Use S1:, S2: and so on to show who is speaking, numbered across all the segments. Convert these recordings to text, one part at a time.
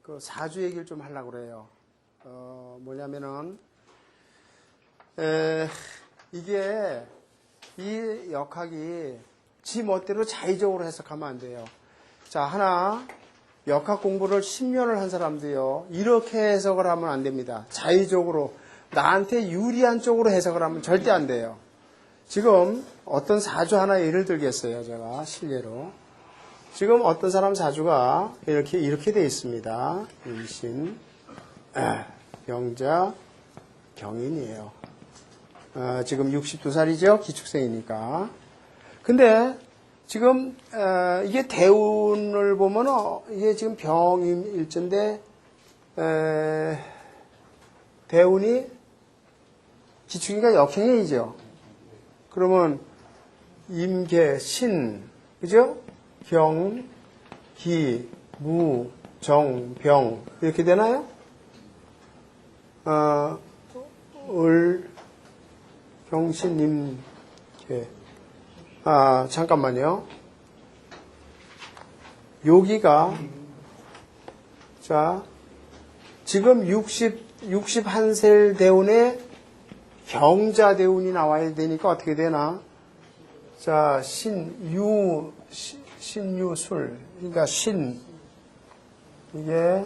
S1: 그 사주 얘기를 좀 하려고 그래요. 뭐냐면은, 이게, 이 역학이 지 멋대로 자의적으로 해석하면 안 돼요. 자, 하나, 역학 공부를 10년을 한 사람도요, 이렇게 해석을 하면 안 됩니다. 자의적으로, 나한테 유리한 쪽으로 해석을 하면 절대 안 돼요. 지금 어떤 사주 하나 예를 들겠어요, 제가 실례로. 지금 어떤 사람 사주가 이렇게 돼 있습니다. 임신, 병자, 경인이에요. 지금 62살이죠? 기축생이니까. 근데 지금 이게 대운을 보면 이게 지금 병일전데 대운이 기축이니까 역행이죠. 그러면 임계, 신, 그죠? 경, 기, 무, 정, 병 이렇게 되나요? 을, 경신, 임, 계. 잠깐만요. 여기가 자 지금 61세 대운에 경자 대운이 나와야 되니까 어떻게 되나? 자, 신유술. 그러니까 이게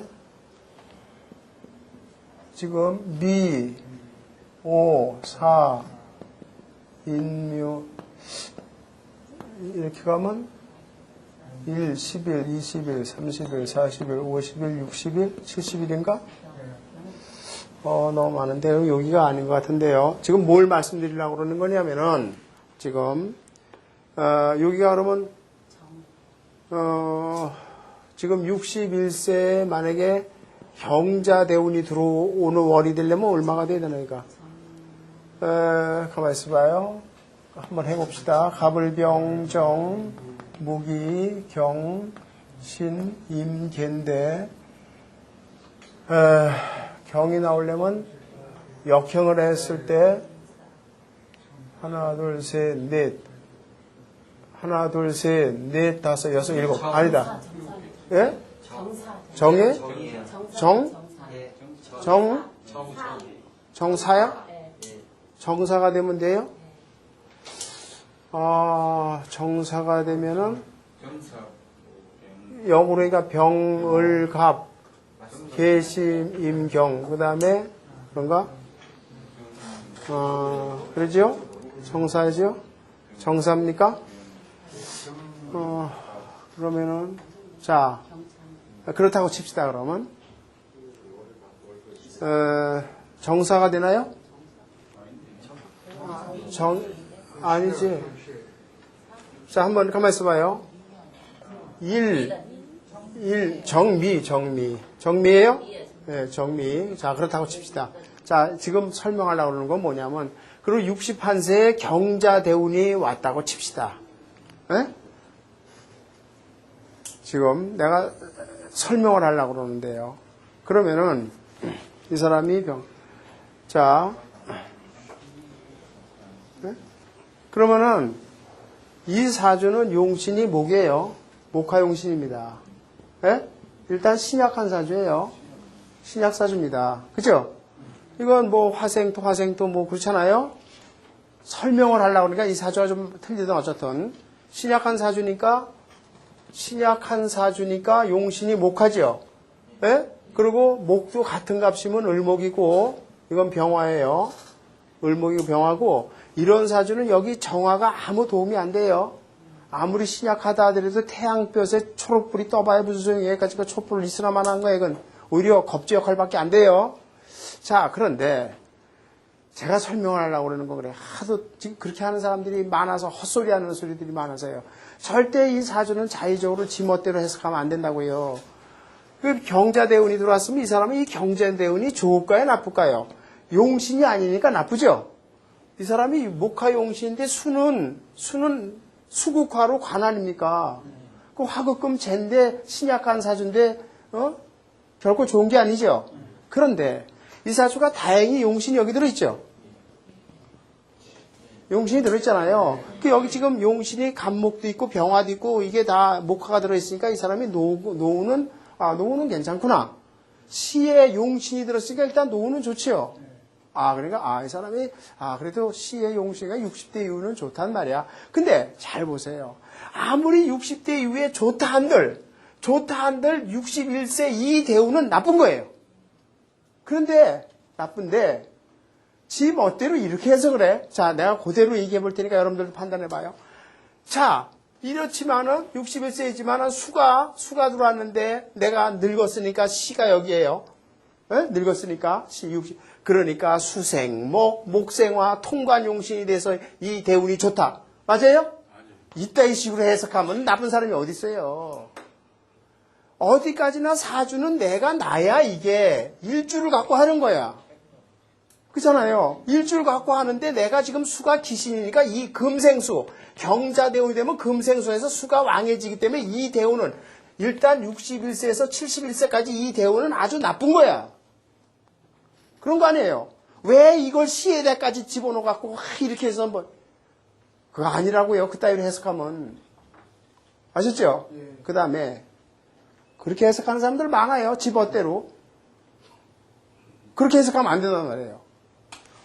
S1: 지금 미, 오, 사, 인묘 이렇게 가면 1, 10일, 20일, 30일, 40일, 50일, 60일, 70일인가? 너무 많은데요. 여기가 아닌 것 같은데요. 지금 뭘 말씀드리려고 그러는 거냐면은, 지금, 여기가 그러면, 지금 61세에 만약에 경자대운이 들어오는 월이 되려면 얼마가 돼야 되나, 이거? 가만히 있어봐요. 한번 해봅시다. 갑을병정, 무기, 경, 신, 임, 겐데, 경이 나오려면 역형을 했을 때 하나, 둘, 셋, 넷, 하나, 둘, 셋, 넷, 다섯, 여섯, 일곱. 아니다. 예? 정에? 정사야? 정사가 되면 돼요? 정사가 되면은 영으로니까 병을갑, 계심, 임경, 그 다음에 그런가? 그러죠? 정사죠? 정사입니까? 그러면은 자 그렇다고 칩시다. 그러면 정사가 되나요? 아니지. 자, 한번 가만히 있어봐요. 정미예요? 네, 정미. 자, 그렇다고 칩시다. 자, 지금 설명하려고 그러는 건 뭐냐면, 그리고 61세에 경자대운이 왔다고 칩시다. 네? 지금 내가 설명을 하려고 그러는데요. 그러면은, 이 사람이 자, 네? 그러면은, 이 사주는 용신이 목이에요. 목화용신입니다. 네? 일단 신약한 사주예요. 신약사주입니다. 그죠? 이건 뭐 화생토 뭐 그렇잖아요? 설명을 하려고 그러니까 이 사주가 좀 틀리든 어쨌든 신약한 사주니까 용신이 목화죠. 네? 그리고 목도 같은 값이면 을목이고 이건 병화예요. 을목이고 병화고 이런 사주는 여기 정화가 아무 도움이 안 돼요. 아무리 신약하다 하더라도 태양볕에 초록불이 떠봐야 무슨 소용이에요. 여기까지 촛불을 있으나만 한 거예요. 이건 오히려 겁제 역할밖에 안 돼요. 자, 그런데 제가 설명을 하려고 그러는 건 그래요. 하도 지금 그렇게 하는 사람들이 많아서 헛소리 하는 소리들이 많아서요. 절대 이 사주는 자의적으로 지멋대로 해석하면 안 된다고요. 그 경자대운이 들어왔으면 이 사람은 이 경자대운이 좋을까요? 나쁠까요? 용신이 아니니까 나쁘죠? 이 사람이 목화용신인데 수는 수국화로 관 아닙니까? 그 화급금 젠데 신약한 사주인데 결코 좋은 게 아니죠. 그런데 이 사주가 다행히 용신이 여기 들어있죠. 용신이 들어있잖아요. 그 여기 지금 용신이 간목도 있고 병화도 있고 이게 다 목화가 들어있으니까 이 사람이 노후는 괜찮구나. 시에 용신이 들었으니까 일단 노후는 좋지요. 그러니까, 이 사람이, 그래도 시의 용신이가 60대 이후는 좋단 말이야. 근데, 잘 보세요. 아무리 60대 이후에 좋다 한들 61세 이 대우는 나쁜 거예요. 그런데, 나쁜데, 지 멋대로 이렇게 해서 그래. 자, 내가 그대로 얘기해 볼 테니까 여러분들도 판단해 봐요. 자, 이렇지만은, 61세이지만은 수가 들어왔는데, 내가 늙었으니까 시가 여기에요. 네? 늙었으니까, 시 60. 그러니까 수생, 목생화, 통관용신이 돼서 이 대운이 좋다. 맞아요? 이따위 식으로 해석하면 나쁜 사람이 어디 있어요. 어디까지나 사주는 내가 나야 이게 일주를 갖고 하는 거야. 그렇잖아요. 일주를 갖고 하는데 내가 지금 수가 기신이니까 이 금생수, 경자대운이 되면 금생수에서 수가 왕해지기 때문에 이 대운은 일단 61세에서 71세까지 이 대운은 아주 나쁜 거야. 그런 거 아니에요. 왜 이걸 시에다까지 집어넣어갖고 이렇게 해서 한번 그거 아니라고요. 그따위로 해석하면. 아셨죠? 그 다음에 그렇게 해석하는 사람들 많아요. 지 멋대로. 그렇게 해석하면 안 된단 말이에요.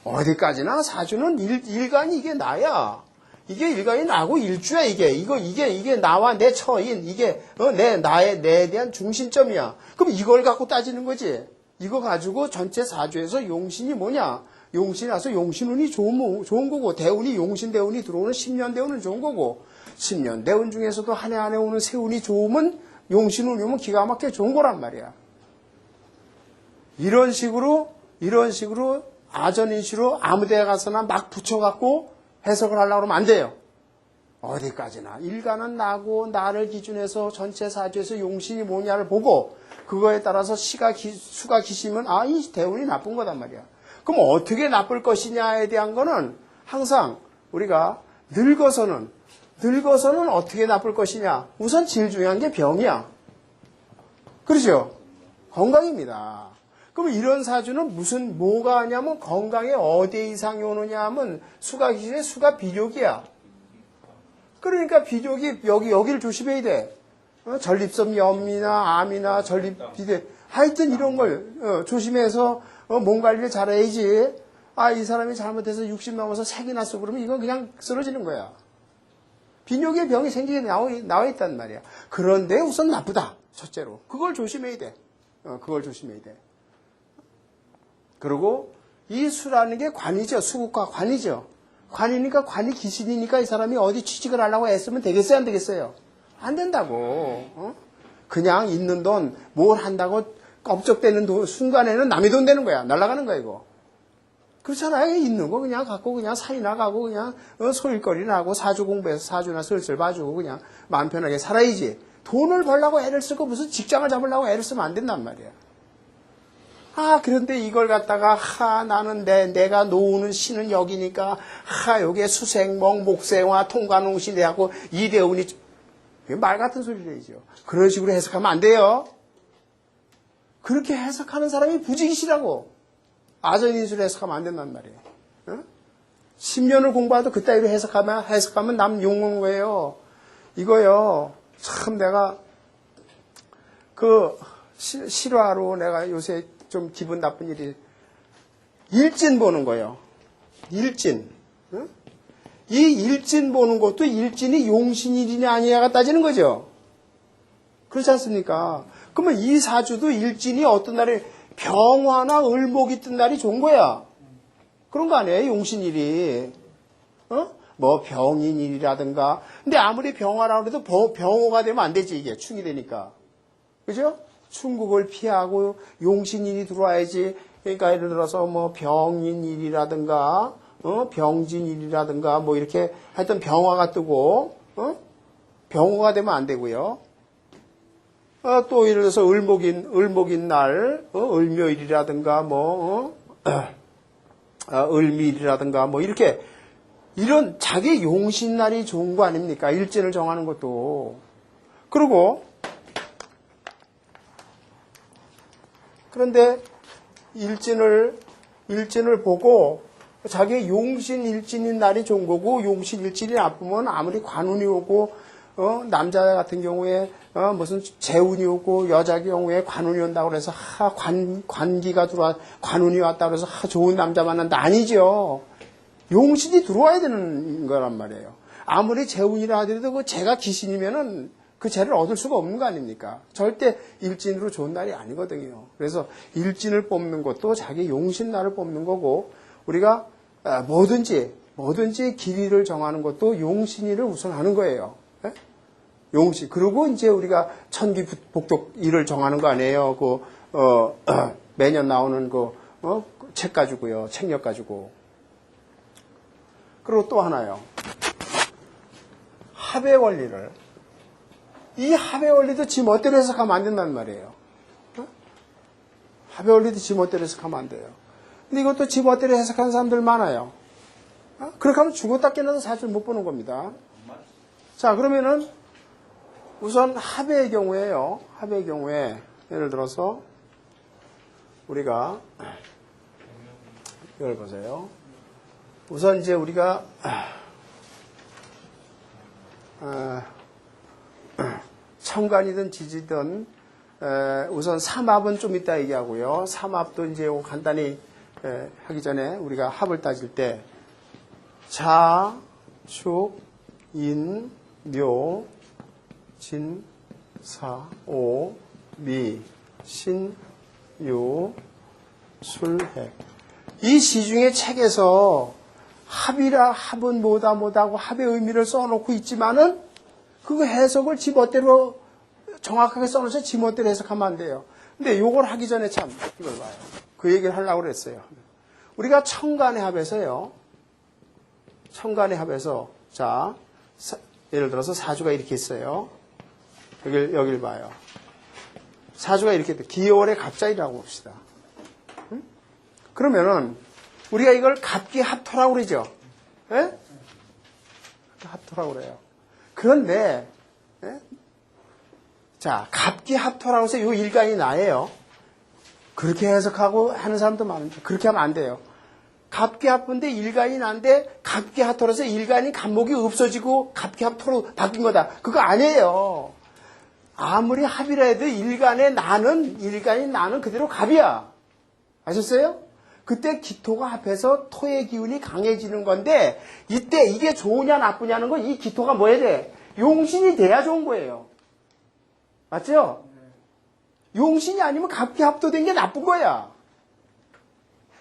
S1: 어디까지나 사주는 일간이 이게 나야. 이게 일간이 나고 일주야 이게 나와 내 처인 이게 나에 대한 중심점이야. 그럼 이걸 갖고 따지는 거지. 이거 가지고 전체 사주에서 용신이 뭐냐? 용신이 와서 용신운이 좋은 거고, 대운이 용신 대운이 들어오는 10년 대운은 좋은 거고, 10년 대운 중에서도 한 해 한 해 오는 세운이 좋으면 용신운이 오면 기가 막히게 좋은 거란 말이야. 이런 식으로 아전인시로 아무 데 가서나 막 붙여갖고 해석을 하려고 그러면 안 돼요. 어디까지나 일간은 나고 나를 기준해서 전체 사주에서 용신이 뭐냐를 보고 그거에 따라서 수가 기시면 이 대운이 나쁜 거단 말이야. 그럼 어떻게 나쁠 것이냐에 대한 거는 항상 우리가 늙어서는 어떻게 나쁠 것이냐. 우선 제일 중요한 게 병이야. 그렇죠? 건강입니다. 그럼 이런 사주는 뭐가 하냐면 건강에 어디 이상이 오느냐 하면 수가 기시에 수가 비족이야. 그러니까 비족이 여기를 조심해야 돼. 전립선 염이나 암이나 전립 비대 하여튼 이런 걸 조심해서 몸 관리를 잘해야지. 이 사람이 잘못해서 60 넘어서 색이 났어 그러면 이건 그냥 쓰러지는 거야. 비뇨기의 병이 생기게 나와 있단 말이야. 그런데 우선 나쁘다. 첫째로 그걸 조심해야 돼. 그걸 조심해야 돼. 그리고 이 수라는 게 관이죠. 수국과 관이죠. 관이니까 관이 기신이니까 이 사람이 어디 취직을 하려고 애쓰면 되겠어요? 안 되겠어요? 안 된다고. 그냥 있는 돈 뭘 한다고 껍적대는 순간에는 남의 돈 되는 거야. 날아가는 거야 이거. 그렇잖아요. 있는 거 그냥 갖고 그냥 사이 나가고 그냥 소일거리나 하고 사주 공부해서 사주나 슬슬 봐주고 그냥 마음 편하게 살아야지. 돈을 벌려고 애를 쓰고 무슨 직장을 잡으려고 애를 쓰면 안 된단 말이야. 그런데 이걸 갖다가 나는 내가 놓는 신은 여기니까 요게 수생목 목생화 통관홍신 돼갖고 이 대운이 말 같은 소리죠. 그런 식으로 해석하면 안 돼요. 그렇게 해석하는 사람이 부지기시라고. 아전인수로 해석하면 안 된단 말이에요. 10년을 공부해도 그따위로 해석하면 남 욕먹는 거예요. 이거요. 참 내가 실화로 내가 요새 좀 기분 나쁜 일이 일진 보는 거예요. 일진. 이 일진 보는 것도 일진이 용신일이냐 아니냐가 따지는 거죠. 그렇지 않습니까? 그러면 이 사주도 일진이 어떤 날에 병화나 을목이 뜬 날이 좋은 거야. 그런 거 아니에요? 용신일이. 뭐 병인일이라든가. 근데 아무리 병화라고 해도 병호가 되면 안 되지 이게 충이 되니까. 그죠? 충국을 피하고 용신일이 들어와야지. 그러니까 예를 들어서 뭐 병인일이라든가 병진일이라든가 뭐 이렇게 하여튼 병화가 뜨고 병호가 되면 안 되고요. 또 예를 들어서 을목인 날 을묘일이라든가 뭐 을미일이라든가 뭐 이렇게 이런 자기 용신날이 좋은 거 아닙니까? 일진을 정하는 것도. 그런데 일진을 보고 자기 용신 일진인 날이 좋은 거고 용신 일진이 나쁘면 아무리 관운이 오고 남자 같은 경우에 무슨 재운이 오고 여자 경우에 관운이 온다고 그래서 관기가 들어와 관운이 왔다고 그래서 좋은 남자 만난다 아니죠. 용신이 들어와야 되는 거란 말이에요. 아무리 재운이라 하더라도 그 재가 귀신이면은 그 재를 얻을 수가 없는 거 아닙니까? 절대 일진으로 좋은 날이 아니거든요. 그래서 일진을 뽑는 것도 자기 용신날을 뽑는 거고 우리가 뭐든지 길이를 정하는 것도 용신일을 우선 하는 거예요. 예? 용신. 그리고 이제 우리가 천기복독일을 정하는 거 아니에요. 매년 나오는 책 가지고요. 책력 가지고. 그리고 또 하나요. 합의 원리를. 이 합의 원리도 지 멋대로 해석하면 안 된단 말이에요. 합의 원리도 지 멋대로 해석하면 안 돼요. 근데 이것도 지 멋대로 해석하는 사람들 많아요. 그렇게 하면 죽었다 깨어나도 사실 못 보는 겁니다. 자, 그러면은 우선 합의 경우에요. 합의 경우에 예를 들어서 우리가 이걸 보세요. 우선 이제 우리가 천간이든 지지든 우선 삼합은 좀 이따 얘기하고요. 삼합도 이제 간단히 하기 전에 우리가 합을 따질 때 자, 축, 인, 묘, 진, 사, 오, 미, 신, 유, 술, 해. 이 시중의 책에서 합은 뭐다 하고 합의 의미를 써놓고 있지만은 그거 해석을 지 멋대로 정확하게 써놓으셔서 지 멋대로 해석하면 안 돼요. 근데 요걸 하기 전에 참 이걸 봐요. 그 얘기를 하려고 그랬어요. 우리가 천간의 합에서요. 천간의 합에서 자 예를 들어서 사주가 이렇게 있어요. 여길 봐요. 사주가 이렇게 돼. 기월의 갑자이라고 봅시다. 응? 그러면은 우리가 이걸 갑기합토라고 그러죠. 예? 합토라고 그래요. 그런데 예? 자 갑기합토라고 해서 이 일간이 나예요. 그렇게 해석하고 하는 사람도 많은데 그렇게 하면 안 돼요. 갑기합토인데 일간이 난데 갑기합토라서 일간이 갑목이 없어지고 갑기합토로 바뀐 거다. 그거 아니에요. 아무리 합이라 해도 일간이 나는 그대로 갑이야. 아셨어요? 그때 기토가 합해서 토의 기운이 강해지는 건데 이때 이게 좋으냐 나쁘냐는 건 이 기토가 뭐 해야 돼? 용신이 돼야 좋은 거예요. 맞죠? 용신이 아니면 갑기합토된 게 나쁜 거야.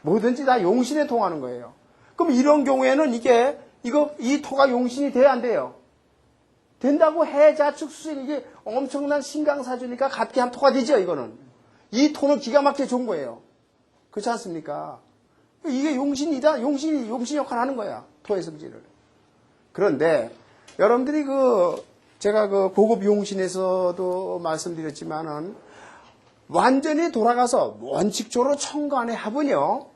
S1: 뭐든지 다 용신에 통하는 거예요. 그럼 이런 경우에는 이 토가 용신이 돼야 안 돼요. 된다고 해자축 수신 이게 엄청난 신강사주니까 갑기합토가 되죠. 이거는 이 토는 기가 막히게 좋은 거예요. 그렇지 않습니까? 이게 용신이다. 용신 역할을 하는 거야. 토의 성질을. 그런데 여러분들이 제가 고급 용신에서도 말씀드렸지만은 완전히 돌아가서 원칙적으로 천간의 합은요.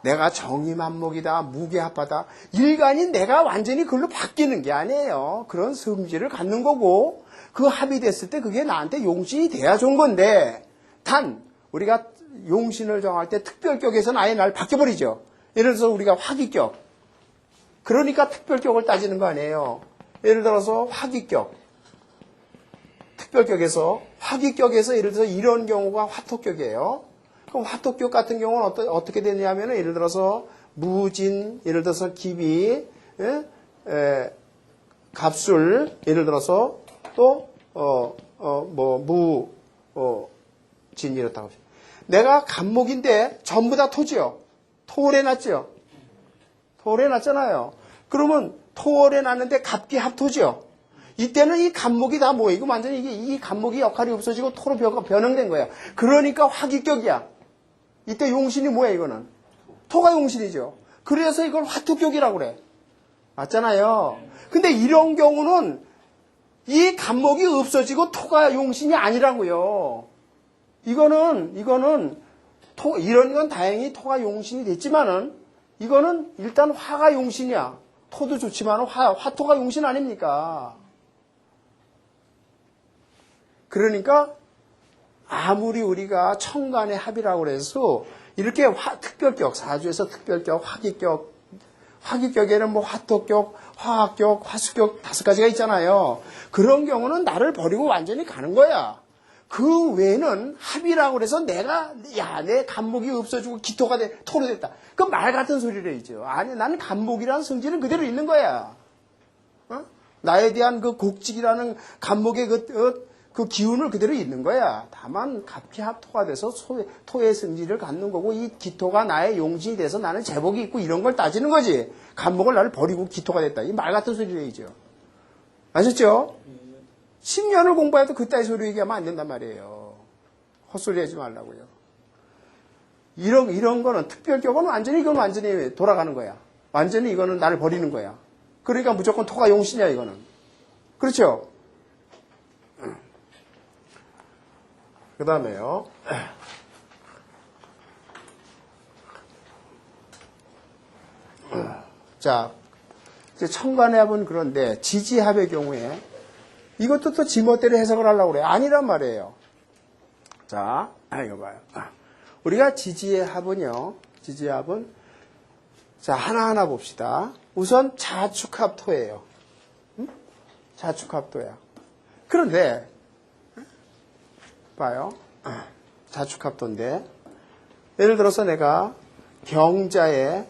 S1: 내가 정의만목이다. 무게합하다. 일간이 내가 완전히 그걸로 바뀌는 게 아니에요. 그런 성질을 갖는 거고 그 합이 됐을 때 그게 나한테 용신이 돼야 좋은 건데 단 우리가 용신을 정할 때 특별격에서는 아예 날 바뀌어버리죠. 예를 들어서 우리가 화기격. 그러니까 특별격을 따지는 거 아니에요. 예를 들어서 화기격. 특별격에서 화기격에서 예를 들어서 이런 경우가 화토격이에요. 그럼 화토격 같은 경우는 어떻게 되냐면 예를 들어서 무진, 예를 들어서 기비, 갑술, 예를 들어서 또 진 이렇다고. 내가 갑목인데 전부 다 토지요. 토월에 났죠. 토월에 났잖아요. 그러면 토월에 났는데 갑기합토지요. 이때는 이 갑목이 다 모이고 완전히 이 갑목이 역할이 없어지고 토로 변형된 거야. 그러니까 화기격이야. 이때 용신이 뭐야 이거는? 토가 용신이죠. 그래서 이걸 화토격이라고 그래. 맞잖아요. 근데 이런 경우는 이 갑목이 없어지고 토가 용신이 아니라고요. 이거는 이런 건 다행히 토가 용신이 됐지만은 이거는 일단 화가 용신이야. 토도 좋지만 화토가 용신 아닙니까? 그러니까 아무리 우리가 천간의 합이라고 해서 이렇게 특별격, 사주에서 특별격, 화기격에는 뭐 화토격, 화학격, 화수격 5가지가 있잖아요. 그런 경우는 나를 버리고 완전히 가는 거야. 그 외에는 합이라고 그래서 내가 내 간목이 없어지고 기토가 토로 됐다. 그 말 같은 소리래죠. 아니 나는 간목이라는 성질은 그대로 있는 거야. 나에 대한 그 곡직이라는 간목의 그 기운을 그대로 있는 거야. 다만 갑피합토가 돼서 토의 성질을 갖는 거고 이 기토가 나의 용신이 돼서 나는 제복이 있고 이런 걸 따지는 거지. 간목을 나를 버리고 기토가 됐다. 이 말 같은 소리래죠. 아셨죠? 10년을 공부해도 그따위 소리 얘기하면 안 된단 말이에요. 헛소리 하지 말라고요. 이런 거는 특별격은 이건 완전히 돌아가는 거야. 완전히 이거는 나를 버리는 거야. 그러니까 무조건 토가 용신이야 이거는. 그렇죠? 그 다음에요. 자, 이제 천간해합은 그런데 지지합의 경우에 이것도 또 지멋대로 해석을 하려고 그래요. 아니란 말이에요. 자, 이거 봐요. 우리가 지지의 합은요. 지지의 합은 자, 하나하나 봅시다. 우선 자축합토예요. 자축합토야. 그런데 봐요. 자축합토인데 예를 들어서 내가 경자에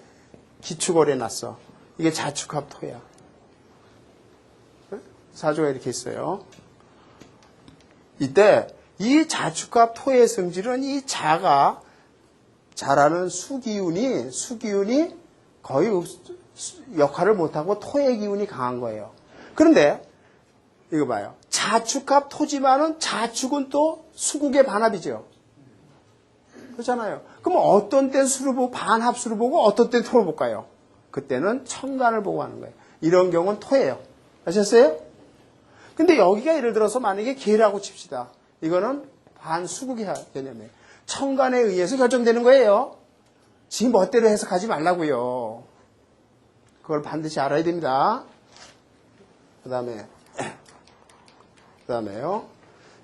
S1: 기축을 해놨어. 이게 자축합토야. 사조가 이렇게 있어요. 이때 이 자축합토의 성질은 이 자라는 수기운이 거의 역할을 못하고 토의 기운이 강한 거예요. 그런데 이거 봐요. 자축합토지만은 자축은 또 수국의 반합이죠. 그렇잖아요. 그럼 어떤 땐 수를 보고 반합수를 보고 어떤 땐 토를 볼까요? 그때는 천간을 보고 하는 거예요. 이런 경우는 토예요. 아셨어요? 근데 여기가 예를 들어서 만약에 개라고 칩시다. 이거는 반수국의 개념이에요. 천간에 의해서 결정되는 거예요. 지 멋대로 해석하지 말라고요. 그걸 반드시 알아야 됩니다. 그 다음에요.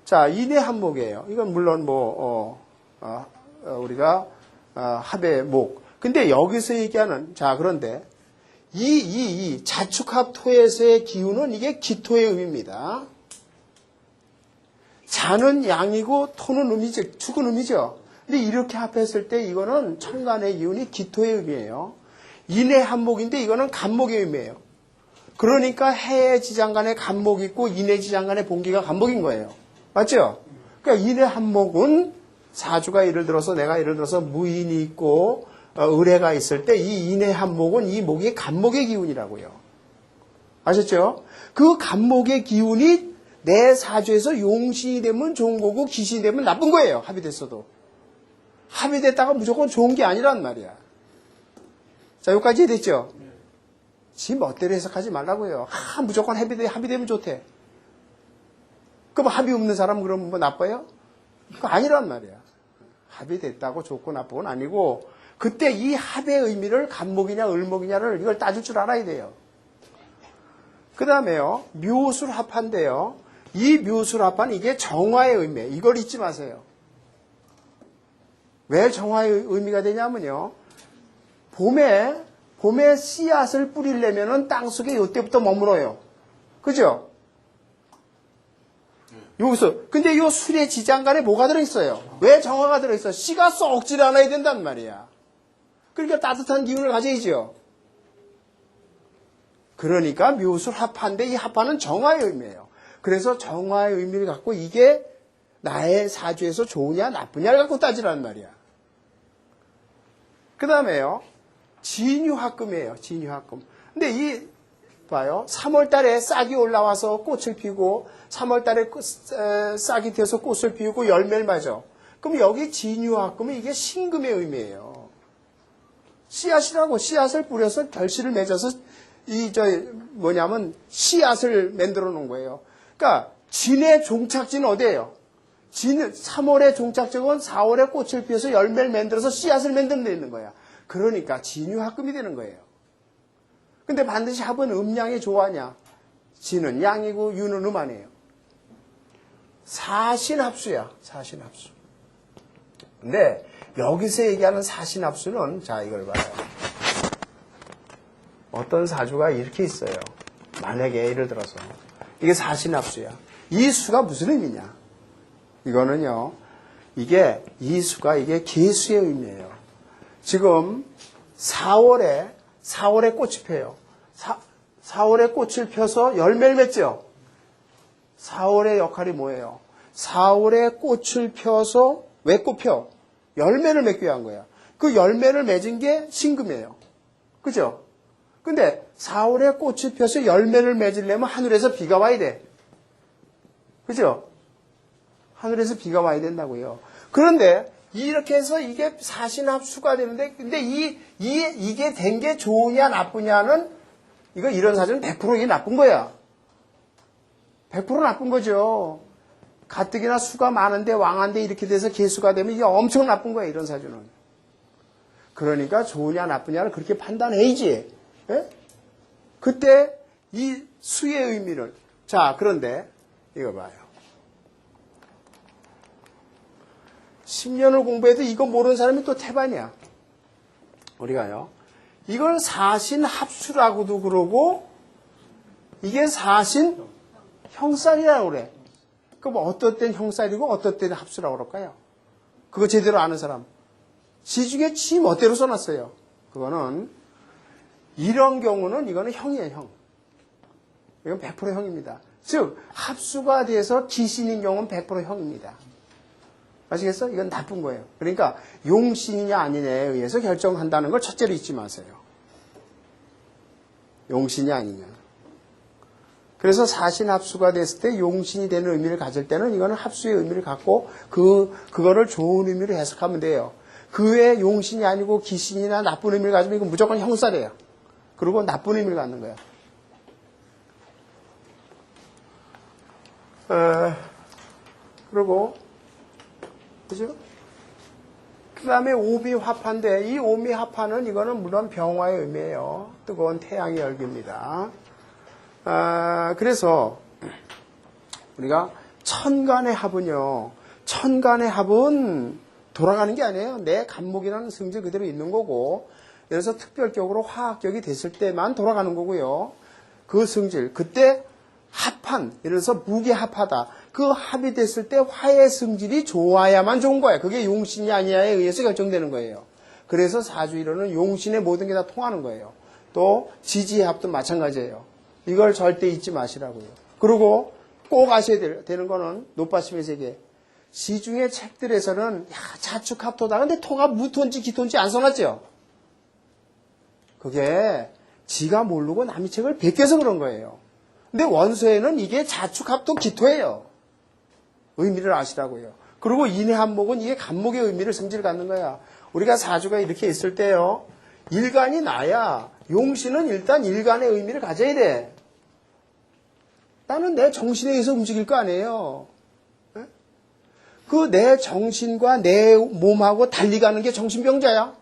S1: 자, 인해한목이에요. 이건 물론 우리가 합의 목. 근데 여기서 얘기하는 그런데 이 자축합토에서의 기운은 이게 기토의 의미입니다. 자는 양이고 토는 음이죠. 축은 음이죠. 근데 이렇게 합했을 때 이거는 천간의 기운이 기토의 의미예요. 인해한목인데 이거는 간목의 의미예요. 그러니까 해의 지장간에 간목이 있고 인해 지장간에 본기가 간목인 거예요. 맞죠? 그러니까 인해한목은 사주가 예를 들어서 무인이 있고 을해가 있을 때 이 인해한목은 이 목이 간목의 기운이라고요. 아셨죠? 그 간목의 기운이 내 사주에서 용신이 되면 좋은 거고 기신이 되면 나쁜 거예요. 합이 됐어도. 합이 됐다가 무조건 좋은 게 아니란 말이야. 자, 여기까지 됐죠? 지 멋대로 해석하지 말라고요. 무조건 합이 되면 좋대. 그럼 합이 없는 사람 그러면 뭐 나빠요? 그거 아니란 말이야. 합이 됐다고 좋고 나쁘고는 아니고 그때 이 합의 의미를 간목이냐 을목이냐를 이걸 따질 줄 알아야 돼요. 그 다음에요. 묘술합한데요. 이 묘술합한 이게 정화의 의미예요. 이걸 잊지 마세요. 왜 정화의 의미가 되냐면요. 봄에 씨앗을 뿌리려면은 땅속에 이때부터 머물어요. 그죠? 여기서 근데 이 술의 지장간에 뭐가 들어있어요? 왜 정화가 들어있어? 씨가 썩질 않아야 된단 말이야. 그러니까 따뜻한 기운을 가져야죠. 그러니까 묘술 합한데 이 합한은 정화의 의미예요. 그래서 정화의 의미를 갖고 이게 나의 사주에서 좋으냐 나쁘냐를 갖고 따지라는 말이야. 그 다음에요. 진유합금이에요. 진유합금. 근데 봐요. 3월 달에 싹이 올라와서 꽃을 피우고 3월 달에 싹이 되어서 꽃을 피우고 열매를 맺어. 그럼 여기 진유합금은 이게 신금의 의미예요. 씨앗이라고 씨앗을 뿌려서 결실을 맺어서 씨앗을 만들어 놓은 거예요. 그러니까 진의 종착지는 어디예요? 3월의 종착지는 4월에 꽃을 피워서 열매를 만들어서 씨앗을 만들어 있는 거야. 그러니까 진유합금이 되는 거예요. 근데 반드시 합은 음양이 좋아하냐? 진은 양이고 유는 음 아니에요. 사신합수야. 사신합수. 근데 여기서 얘기하는 사신합수는 자 이걸 봐요. 어떤 사주가 이렇게 있어요. 만약에 예를 들어서 이게 사신합수야. 이 수가 무슨 의미냐? 이거는요. 이 수가 이게 계수의 의미예요. 지금 4월에 꽃이 펴요. 4월에 꽃을 펴서 열매를 맺죠. 4월의 역할이 뭐예요? 4월에 꽃을 펴서 왜 꽃 펴? 열매를 맺기 위한 거야. 그 열매를 맺은 게 신금이에요. 그죠? 근데 4월에 꽃이 펴서 열매를 맺으려면 하늘에서 비가 와야 돼. 그죠? 하늘에서 비가 와야 된다고요. 그런데 이렇게 해서 이게 사신합수가 되는데, 근데 이게 된 게 좋으냐 나쁘냐는 이런 사주는 100% 이게 나쁜 거야. 100% 나쁜 거죠. 가뜩이나 수가 많은데 왕한데 이렇게 돼서 개수가 되면 이게 엄청 나쁜 거야, 이런 사주는. 그러니까 좋으냐 나쁘냐를 그렇게 판단해야지. 예? 그때 이 수의 의미를. 자, 그런데 이거 봐요. 10년을 공부해도 이거 모르는 사람이 또 태반이야. 우리가요. 이걸 사신합수라고도 그러고 이게 사신형살이라고 그래. 그럼 어떨 땐 형살이고 어떨 때는 합수라고 그럴까요? 그거 제대로 아는 사람. 시중에 지 멋대로 써놨어요. 그거는 이런 경우는 이거는 형이에요, 형. 이건 100% 형입니다. 즉 합수가 돼서 기신인 경우는 100% 형입니다. 아시겠어? 이건 나쁜 거예요. 그러니까 용신이냐 아니냐에 의해서 결정한다는 걸 첫째로 잊지 마세요. 용신이 아니냐. 그래서 사신합수가 됐을 때 용신이 되는 의미를 가질 때는 이거는 합수의 의미를 갖고 그거를 좋은 의미로 해석하면 돼요. 그 외에 용신이 아니고 기신이나 나쁜 의미를 가지면 이건 무조건 형살이에요. 그리고 나쁜 의미를 갖는 거예요. 그리고 그죠? 그 다음에 오미화파인데 이 오미화파는 이거는 물론 병화의 의미예요. 뜨거운 태양의 열기입니다. 그래서 우리가 천간의 합은요. 천간의 합은 돌아가는 게 아니에요. 내 간목이라는 성질 그대로 있는 거고 그래서 특별격으로 화학격이 됐을 때만 돌아가는 거고요. 그 성질 그때 합한 예를 들어서 무게합하다. 그 합이 됐을 때 화의 성질이 좋아야만 좋은 거예요. 그게 용신이 아니냐에 의해서 결정되는 거예요. 그래서 사주이론은 용신의 모든 게 다 통하는 거예요. 또 지지의 합도 마찬가지예요. 이걸 절대 잊지 마시라고요. 그리고 꼭 아셔야 되는 거는 노빠심의 세계. 시중의 책들에서는 자축합토다. 근데 토가 무토인지 기토인지 안 써놨죠? 그게 지가 모르고 남의 책을 베껴서 그런 거예요. 근데 원서에는 이게 자축합토 기토예요. 의미를 아시라고요. 그리고 인해한목은 이게 간목의 의미를 성질을 갖는 거야. 우리가 사주가 이렇게 있을 때요. 일간이 나야 용신은 일단 일간의 의미를 가져야 돼. 나는 내 정신에 의해서 움직일 거 아니에요. 그 내 정신과 내 몸하고 달리 가는 게 정신병자야.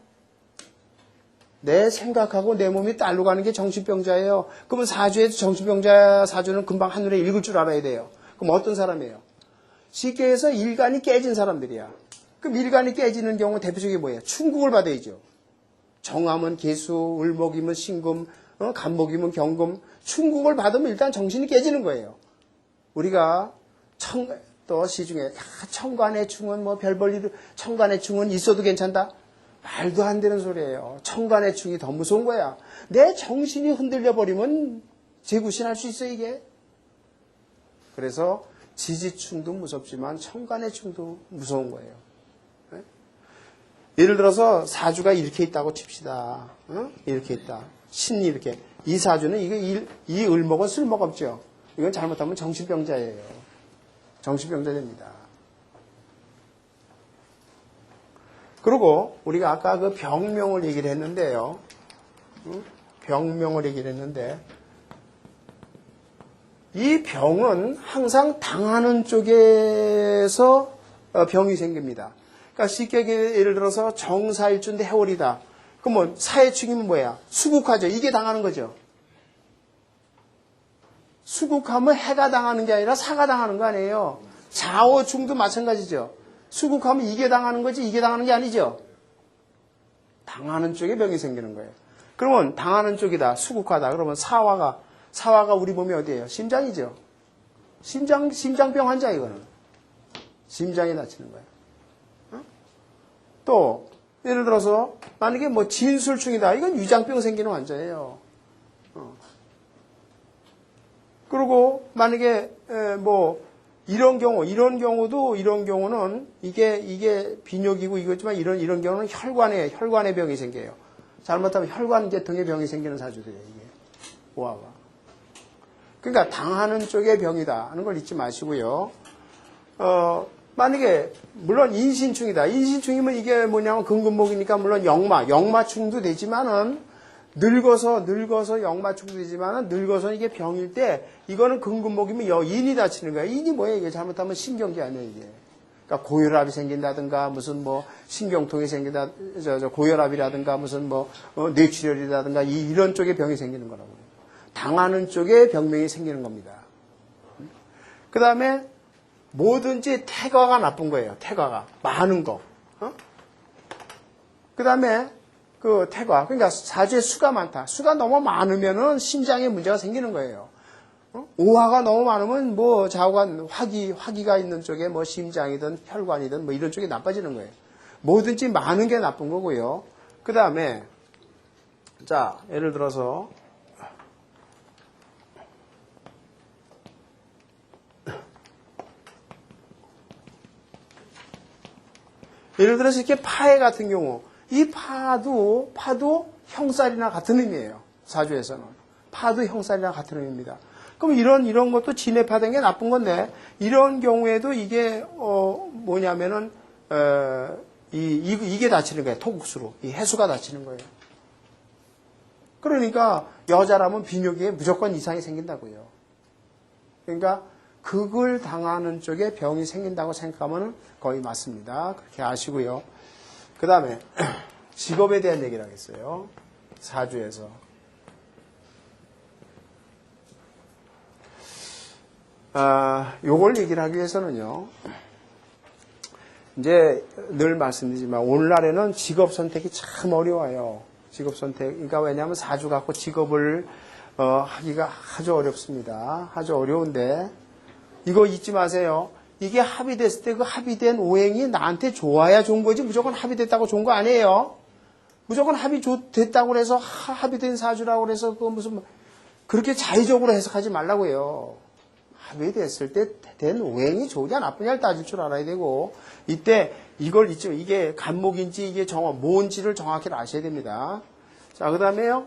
S1: 내 생각하고 내 몸이 딸로 가는 게 정신병자예요. 그러면 사주에서 정신병자 사주는 금방 한눈에 읽을 줄 알아야 돼요. 그럼 어떤 사람이에요? 쉽게 해서 일간이 깨진 사람들이야. 그럼 일간이 깨지는 경우 대표적인 뭐예요? 충국을 받아야죠. 정함은 개수, 을목이면 신금, 간목이면 경금. 충국을 받으면 일단 정신이 깨지는 거예요. 우리가 또 시중에 천간의 충은 뭐 별 볼 일, 천간의 충은 있어도 괜찮다? 말도 안 되는 소리예요. 천간의 충이 더 무서운 거야. 내 정신이 흔들려 버리면 재구신할 수 있어 이게. 그래서 지지충도 무섭지만 천간의 충도 무서운 거예요. 네? 예를 들어서 사주가 이렇게 있다고 칩시다. 이렇게 있다. 신이 이렇게. 이 사주는 이 을목은 쓸모없죠. 이건 잘못하면 정신병자예요. 정신병자 됩니다. 그리고 우리가 아까 그 병명을 얘기를 했는데요. 병명을 얘기를 했는데 이 병은 항상 당하는 쪽에서 병이 생깁니다. 그러니까 쉽게 예를 들어서 정사일주인데 해월이다. 그러면 사해충이면 뭐야? 수국하죠. 이게 당하는 거죠. 수국하면 해가 당하는 게 아니라 사가 당하는 거 아니에요. 자오충도 마찬가지죠. 수국하면 이게 당하는 거지 이게 당하는 게 아니죠. 당하는 쪽에 병이 생기는 거예요. 그러면 당하는 쪽이다. 수국하다. 그러면 사화가 우리 몸이 어디예요? 심장이죠. 심장병 환자 이거는. 심장이 다치는 거예요. 또 예를 들어서 만약에 뭐 진술충이다. 이건 위장병 생기는 환자예요. 그리고 만약에 뭐 이런 경우는 이게 비뇨기고 이거지만 이런 경우는 혈관에 병이 생겨요. 잘못하면 혈관계통에 병이 생기는 사주들이에요. 이게 오화가. 그러니까 당하는 쪽의 병이다 하는 걸 잊지 마시고요. 만약에 물론 인신충이다. 인신충이면 이게 뭐냐면 근근목이니까 물론 역마충도 되지만은 늙어서 역마충도 되지만은 늙어서 이게 병일 때 이거는 근근목이면 인이 다치는 거야. 인이 뭐예요? 이게 잘못하면 신경계 아니에요, 이게. 그러니까 고혈압이 생긴다든가 무슨 뭐 신경통이 생긴다, 고혈압이라든가 무슨 뭐 뇌출혈이라든가 이런 쪽에 병이 생기는 거라고요. 당하는 쪽에 병명이 생기는 겁니다. 그 다음에 뭐든지 태과가 나쁜 거예요. 태과가 많은 거. 그 다음에 그 태과, 그러니까 사주에 수가 많다. 수가 너무 많으면은 심장에 문제가 생기는 거예요. 오화가 너무 많으면 뭐 좌우간 화기가 있는 쪽에 뭐 심장이든 혈관이든 뭐 이런 쪽이 나빠지는 거예요. 뭐든지 많은 게 나쁜 거고요. 그 다음에 자 예를 들어서 이렇게 파해 같은 경우 이 파도 형살이나 같은 의미예요. 사주에서는 파도 형살이나 같은 의미입니다. 그럼 이런 것도 진해파된 게 나쁜 건데 이런 경우에도 이게 뭐냐면은 이게 다치는 거예요. 토국수로 이 해수가 다치는 거예요. 그러니까 여자라면 비뇨기에 무조건 이상이 생긴다고요. 그러니까 그걸 당하는 쪽에 병이 생긴다고 생각하면 거의 맞습니다. 그렇게 아시고요. 그 다음에 직업에 대한 얘기를 하겠어요. 사주에서. 요걸 얘기를 하기 위해서는요. 이제 늘 말씀드리지만 오늘날에는 직업 선택이 참 어려워요. 직업 선택. 그러니까 왜냐하면 사주 갖고 직업을 하기가 아주 어렵습니다. 아주 어려운데 이거 잊지 마세요. 이게 합의됐을 때 그 합의된 오행이 나한테 좋아야 좋은 거지 무조건 합의됐다고 좋은 거 아니에요. 무조건 됐다고 해서 합의된 사주라고 해서 그 무슨 그렇게 자의적으로 해석하지 말라고요. 합의됐을 때 된 오행이 좋으냐 나쁘냐를 따질 줄 알아야 되고 이때 이걸 잊지 이게 간목인지 이게 뭔지를 정확히 아셔야 됩니다. 자, 그다음에요.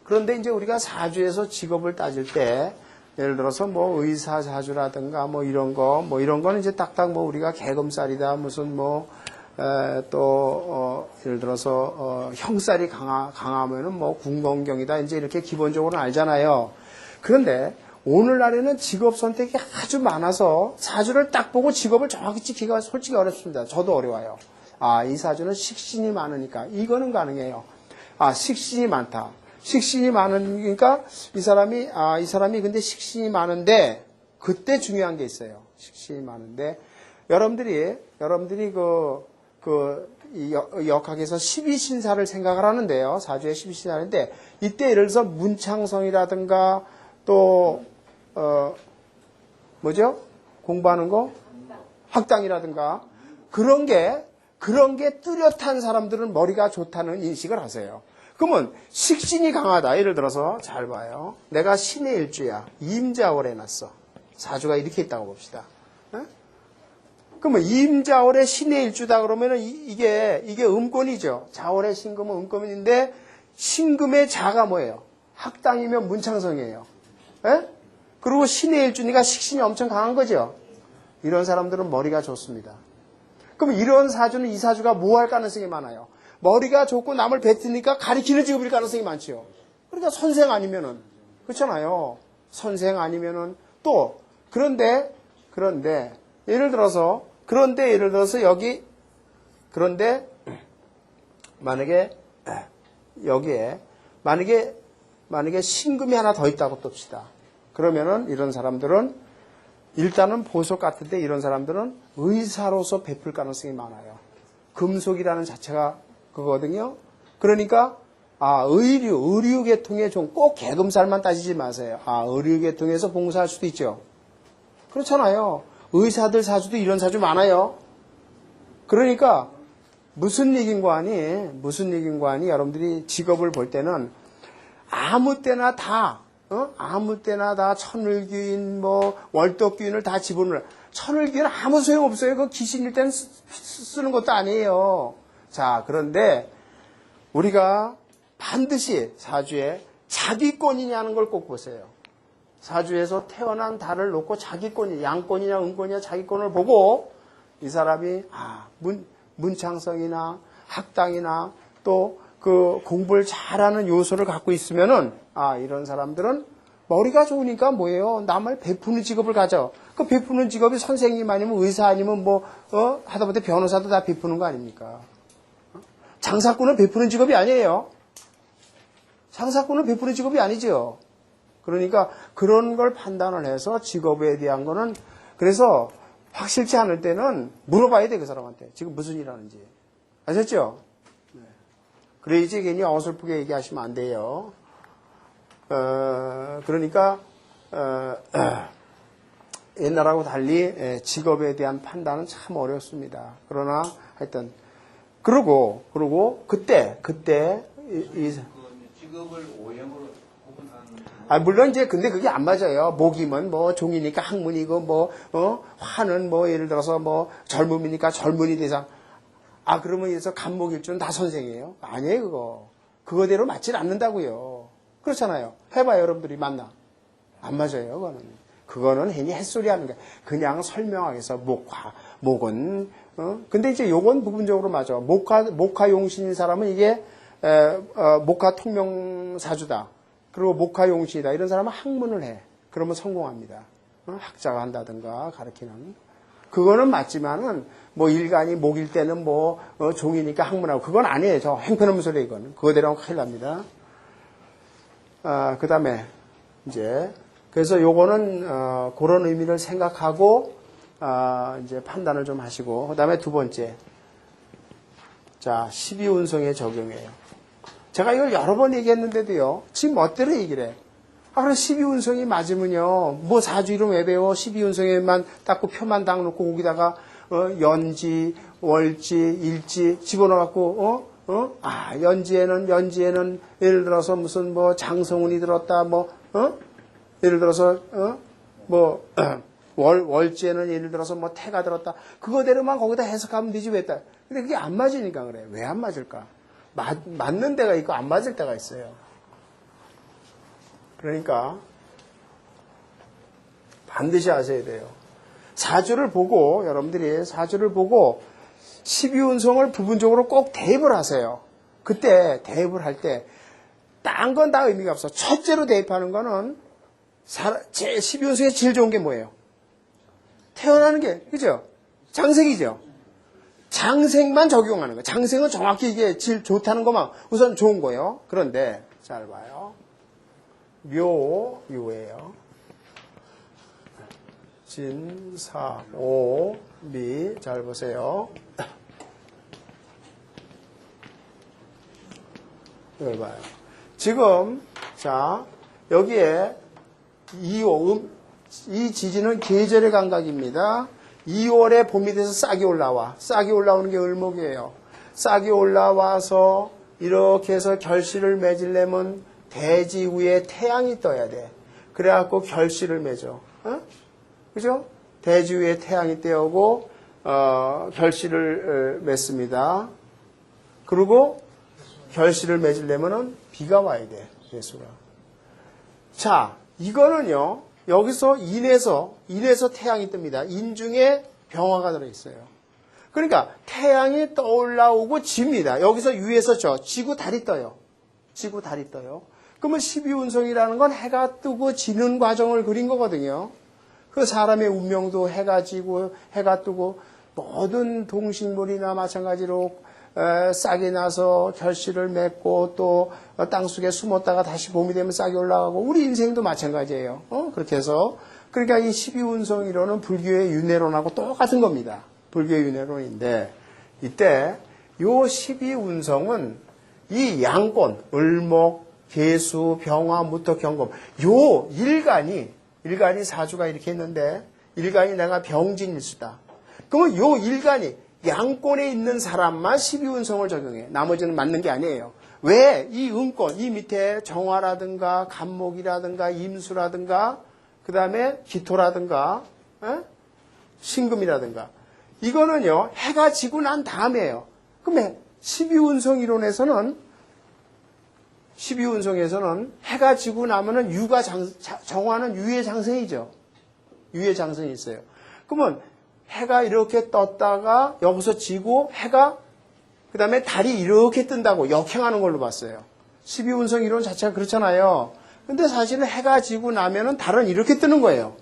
S1: 그런데 이제 우리가 사주에서 직업을 따질 때 예를 들어서 뭐 의사 사주라든가 뭐 이런 거는 이제 딱딱 뭐 우리가 개검살이다 무슨 예를 들어서 형살이 강하면은 뭐 궁건경이다 이제 이렇게 기본적으로 알잖아요. 그런데 오늘날에는 직업 선택이 아주 많아서 사주를 딱 보고 직업을 정확히 찍기가 솔직히 어렵습니다. 저도 어려워요. 이 사주는 식신이 많으니까 이거는 가능해요. 식신이 많다. 식신이 많으니까 이 사람이 근데 식신이 많은데 그때 중요한 게 있어요. 식신이 많은데 여러분들이 이 역학에서 12신사를 생각을 하는데요. 사주에 12신사인데 이때 예를 들어서 문창성이라든가 또 공부하는 거 학당이라든가 그런 게 뚜렷한 사람들은 머리가 좋다는 인식을 하세요. 그러면 식신이 강하다. 예를 들어서 잘 봐요. 내가 신의 일주야. 임자월에 났어. 사주가 이렇게 있다고 봅시다. 그러면 임자월에 신의 일주다 그러면은 이게 음권이죠. 자월에 신금은 음권인데 신금의 자가 뭐예요? 학당이면 문창성이에요. 그리고 신의 일주니까 식신이 엄청 강한 거죠. 이런 사람들은 머리가 좋습니다. 그럼 이런 사주는 이 사주가 뭐 할 가능성이 많아요? 머리가 좋고 남을 뱉으니까 가리키는 직업일 가능성이 많죠. 그러니까 선생 아니면은 그렇잖아요. 선생 아니면은 또 그런데 예를 들어서 여기 그런데 만약에 여기에 만약에 신금이 하나 더 있다고 봅시다. 그러면은 이런 사람들은 일단은 보석 같은데 이런 사람들은 의사로서 베풀 가능성이 많아요. 금속이라는 자체가 그거거든요. 그러니까 의류 계통의 종, 꼭 계급살만 따지지 마세요. 의류 계통에서 봉사할 수도 있죠. 그렇잖아요. 의사들 사주도 이런 사주 많아요. 그러니까 무슨 얘기인가 하니 여러분들이 직업을 볼 때는 아무 때나 다 천을귀인 월덕귀인을 다 집어넣어요. 천을귀인은 아무 소용없어요. 그 귀신일 때는 쓰는 것도 아니에요. 자, 그런데 우리가 반드시 사주에 자기권이냐는 걸 꼭 보세요. 사주에서 태어난 달을 놓고 자기권이, 양권이냐 음권이냐 자기권을 보고 이 사람이 문창성이나 학당이나 또 그 공부를 잘하는 요소를 갖고 있으면은 이런 사람들은 머리가 좋으니까 뭐예요? 남을 베푸는 직업을 가져. 그 베푸는 직업이 선생님 아니면 의사 아니면 하다못해 변호사도 다 베푸는 거 아닙니까? 장사꾼은 베푸는 직업이 아니에요. 장사꾼은 베푸는 직업이 아니죠. 그러니까 그런 걸 판단을 해서 직업에 대한 거는 그래서 확실치 않을 때는 물어봐야 돼, 그 사람한테. 지금 무슨 일 하는지. 아셨죠? 네. 그래야지 괜히 어설프게 얘기하시면 안 돼요. 그러니까 옛날하고 달리 직업에 대한 판단은 참 어렵습니다. 그러나 하여튼 그러고 그때
S2: 직업을 오형으로 구분하는
S1: 물론 이제 근데 그게 안 맞아요. 목이면 종이니까 학문이고 화는 예를 들어서 젊음이니까 젊은이 대상. 그러면 그래서 간목일주는 다 선생이에요? 아니에요, 그거. 그거대로 맞질 않는다고요. 그렇잖아요. 해봐요, 여러분들이 만나. 안 맞아요, 그거는 괜히 햇소리 하는 거야. 그냥 설명하기 위해서 목은 근데 이제 요건 부분적으로 맞아. 목화 용신인 사람은 이게 목화 통명사주다. 그리고 목화 용신이다. 이런 사람은 학문을 해. 그러면 성공합니다. 학자가 한다든가 가르치는. 그거는 맞지만은 일간이 목일 때는 종이니까 학문하고 그건 아니에요. 저 행편없는 소리 이거는. 그거대로 하면 큰일 납니다. 그 다음에 이제 그래서 요거는 그런 의미를 생각하고 이제 판단을 좀 하시고 그 다음에 두 번째 자 12운성의 적용이에요. 제가 이걸 여러 번 얘기했는데도요. 지금 멋대로 얘기를 해. 그럼 12운성이 맞으면요. 사주 이름 왜 배워? 12운성에만 닦고 표만 딱 놓고 거기다가 연지, 월지, 일지 집어넣어갖고 연지에는 예를 들어서 무슨 장성운이 들었다 예를 들어서 월지에는 예를 들어서 태가 들었다. 그거대로만 거기다 해석하면 되지 왜 따? 근데 그게 안 맞으니까 그래. 왜 안 맞을까? 맞는 데가 있고 안 맞을 때가 있어요. 그러니까 반드시 아셔야 돼요. 사주를 보고 여러분들이 사주를 보고 12운성을 부분적으로 꼭 대입을 하세요. 그때 대입을 할 때 딴 건 다 의미가 없어. 첫째로 대입하는 거는 12운성에 제일 좋은 게 뭐예요? 태어나는 게 그죠? 장생이죠. 장생만 적용하는 거예요. 장생은 정확히 이게 제일 좋다는 것만 우선 좋은 거예요. 그런데 잘 봐요. 묘유예요. 진, 사, 오, 미. 잘 보세요. 이걸 봐요. 지금 자 여기에 이 지진은 계절의 감각입니다. 2월에 봄이 돼서 싹이 올라와. 싹이 올라오는 게 을목이에요. 싹이 올라와서 이렇게 해서 결실을 맺으려면 대지 위에 태양이 떠야 돼. 그래갖고 결실을 맺어. 그죠? 대지 위에 태양이 떼어고 결실을 맺습니다. 그리고 결실을 맺으려면은 비가 와야 돼. 예수가. 자, 이거는요. 여기서 인에서 태양이 뜹니다. 인 중에 병화가 들어있어요. 그러니까 태양이 떠올라오고 집니다. 여기서 위에서 지구 달이 떠요. 지구 달이 떠요. 그러면 12운성이라는 건 해가 뜨고 지는 과정을 그린 거거든요. 그 사람의 운명도 해가 지고 해가 뜨고 모든 동식물이나 마찬가지로 싹이 나서 결실을 맺고 또 땅속에 숨었다가 다시 봄이 되면 싹이 올라가고 우리 인생도 마찬가지예요. 그렇게 해서 그러니까 이 12운성이론은 불교의 윤회론하고 똑같은 겁니다. 불교의 윤회론인데 이때 요 12운성은 이 양권, 을목, 계수, 병화, 무토, 경금, 요 일간이 사주가 이렇게 있는데, 일간이 내가 병진일수다. 그러면 요 일간이 양권에 있는 사람만 12운성을 적용해. 나머지는 맞는 게 아니에요. 왜? 이 은권, 이 밑에 정화라든가, 간목이라든가, 임수라든가, 그 다음에 기토라든가, 신금이라든가. 이거는요, 해가 지고 난 다음에요. 그러면 12운성 이론에서는, 12운성에서는 해가 지고 나면은 정화는 유의 장생이죠. 유의 장생이 있어요. 그러면 해가 이렇게 떴다가 여기서 지고 해가 그 다음에 달이 이렇게 뜬다고 역행하는 걸로 봤어요. 12운성 이론 자체가 그렇잖아요. 근데 사실은 해가 지고 나면은 달은 이렇게 뜨는 거예요.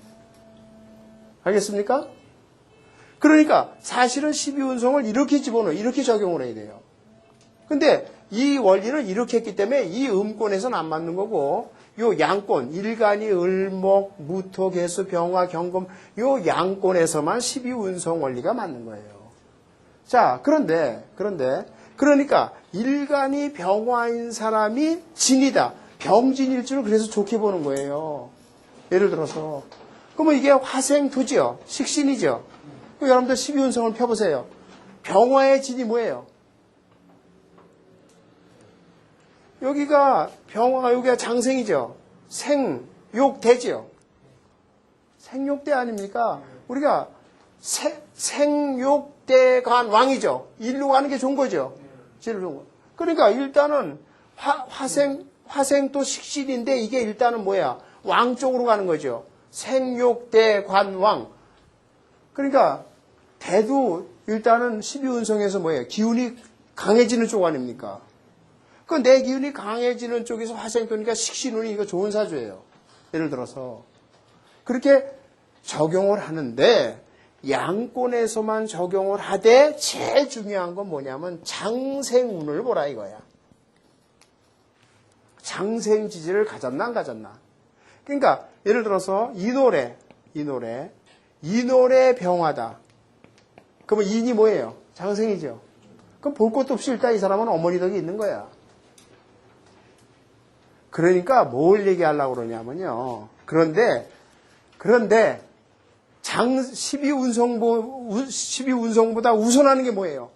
S1: 알겠습니까? 그러니까 사실은 12운성을 이렇게 집어넣어, 이렇게 적용을 해야 돼요. 근데 이 원리는 이렇게 했기 때문에 이 음권에서는 안 맞는 거고, 요 양권, 일간이 을목, 무토, 계수, 병화, 경금, 요 양권에서만 12운성 원리가 맞는 거예요. 자, 그러니까 일간이 병화인 사람이 진이다. 병진일 줄을 그래서 좋게 보는 거예요. 예를 들어서. 그러면 이게 화생토지요. 식신이죠. 여러분들 12운성을 펴보세요. 병화의 진이 뭐예요? 여기가 병화가 여기가 장생이죠. 생욕대지요. 생욕대 아닙니까? 우리가 생욕대간 왕이죠. 일로 가는 게 좋은 거죠. 제일 좋은 거. 그러니까 일단은 화생도 식신인데 이게 일단은 뭐야? 왕 쪽으로 가는 거죠. 생욕대관왕. 그러니까 대도 일단은 12운성에서 뭐예요? 기운이 강해지는 쪽 아닙니까? 그 내 기운이 강해지는 쪽에서 화생토니까 식신운이 이거 좋은 사주예요. 예를 들어서 그렇게 적용을 하는데 양권에서만 적용을 하되 제일 중요한 건 뭐냐면 장생운을 보라 이거야. 장생지지를 가졌나 안 가졌나. 그러니까 예를 들어서 이 노래 병화다. 그러면 인이 뭐예요? 장생이죠. 그럼 볼 것도 없이 일단 이 사람은 어머니 덕이 있는 거야. 그러니까 뭘 얘기하려고 그러냐면요. 그런데 12운성보다 우선하는 게 뭐예요?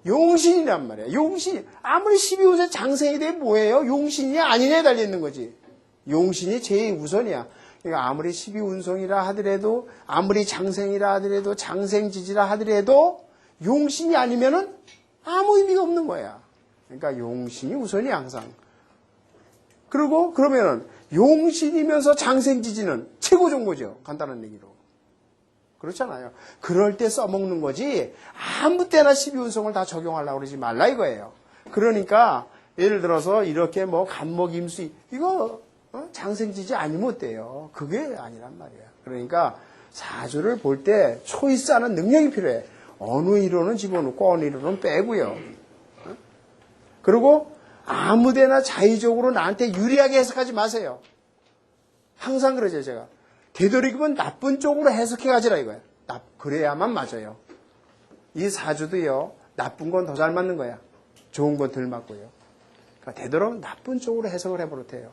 S1: 용신이란 말이야. 용신. 아무리 12운성 장생이 되면 뭐예요? 용신이냐 아니냐에 달려있는 거지. 용신이 제일 우선이야. 그러니까 아무리 12운성이라 하더라도, 아무리 장생이라 하더라도, 장생지지라 하더라도 용신이 아니면은 아무 의미가 없는 거야. 그러니까 용신이 우선이야 항상. 그리고 그러면은 용신이면서 장생지지는 최고 좋은 거죠. 간단한 얘기로. 그렇잖아요. 그럴 때 써먹는 거지 아무 때나 12운성을 다 적용하려고 그러지 말라 이거예요. 그러니까 예를 들어서 이렇게 뭐 간목 임수 이거 장생지지 아니면 어때요? 그게 아니란 말이야. 그러니까 사주를 볼 때 초이스하는 능력이 필요해. 어느 이론은 집어넣고 어느 이론은 빼고요. 그리고 아무데나 자의적으로 나한테 유리하게 해석하지 마세요. 항상 그러죠 제가. 되도록이면 나쁜 쪽으로 해석해 가지라 이거야. 그래야만 맞아요. 이 사주도요. 나쁜 건 더 잘 맞는 거야. 좋은 건 덜 맞고요. 그러니까 되도록 나쁜 쪽으로 해석을 해버릇해요.